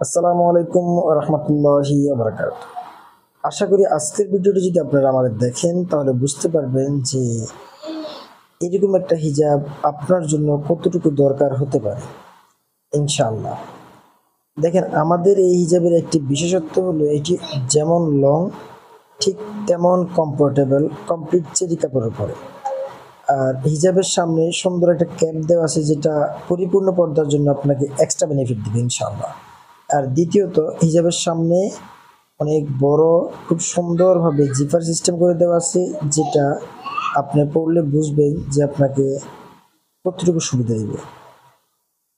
আসসালামু আলাইকুম রহমতুল্লাহি বারাকাতুহু। আশা করি আজকের ভিডিওটি যদি আপনারা আমাদের দেখেন তাহলে বুঝতে পারবেন যে এরকম একটা হিজাব আপনার জন্য কতটুকু দরকার হতে পারে ইনশাআল্লাহ। দেখেন, আমাদের এই হিজাবের একটি বিশেষত্ব হলো এটি যেমন লং ঠিক তেমন কমফোর্টেবল, কমপ্লিট চেরি কাপড়ের পরে। আর হিজাবের সামনে সুন্দর একটা ক্যাপ দেওয়া আছে, যেটা পরিপূর্ণ পর্দার জন্য আপনাকে এক্সট্রা বেনিফিট দিবে ইনশাআল্লাহ। আর দ্বিতীয়ত, হিজাবের সামনে অনেক বড়, খুব সুন্দরভাবে জিপার সিস্টেম করে দেওয়া আছে, যেটা আপনি পড়লে বুঝবেন যে আপনাকে কতটুকু সুবিধা দিবে।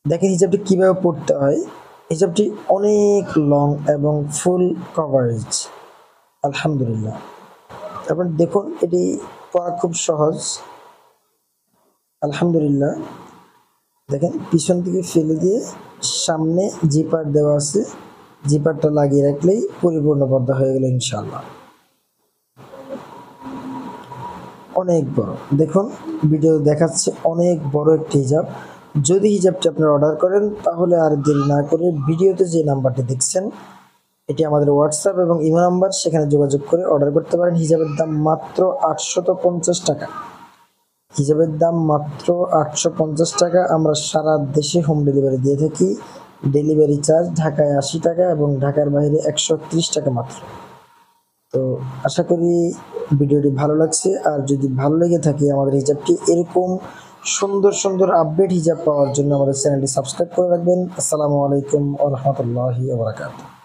দেখেন হিজাবটি কীভাবে পড়তে হয়। হিজাবটি অনেক লং এবং ফুল কভারেজ, আলহামদুলিল্লাহ। তারপর দেখুন, এটি পড়া খুব সহজ, আলহামদুলিল্লাহ। দেখেন, পিছন থেকে ফেলে দিয়ে সামনে জিপার দেওয়া আছে, জিপারটা লাগিয়ে রাখলেই পরিপূর্ণ পর্দা হয়ে গেল ইনশাআল্লাহ। অনেক বড়, দেখুন ভিডিও দেখাচ্ছে অনেক বড় একটি হিজাব। যদি হিজাবটি আপনারা অর্ডার করেন তাহলে আর দেরি না করে ভিডিওতে যে নাম্বারটি দেখছেন এটি আমাদের হোয়াটসঅ্যাপ এবং ইমো নাম্বার, সেখানে যোগাযোগ করে অর্ডার করতে পারেন। হিজাবের দাম মাত্র 850 টাকা। হিজাবের দাম মাত্র 850 টাকা। আমরা সারা দেশে হোম ডেলিভারি দিয়ে থাকি। ডেলিভারি চার্জ ঢাকায় 80 টাকা এবং ঢাকার বাইরে 130 টাকা মাত্র। তো আশা করি ভিডিওটি ভালো লাগছে। আর যদি ভালো লেগে থাকে আমাদের হিজাবটি এরকম সুন্দর সুন্দর আপডেট হিজাব পাওয়ার জন্য আমাদের চ্যানেলটি সাবস্ক্রাইব করে রাখবেন। আসসালামু আলাইকুম ওয়া রাহমাতুল্লাহি ওয়া বারাকাতুহু।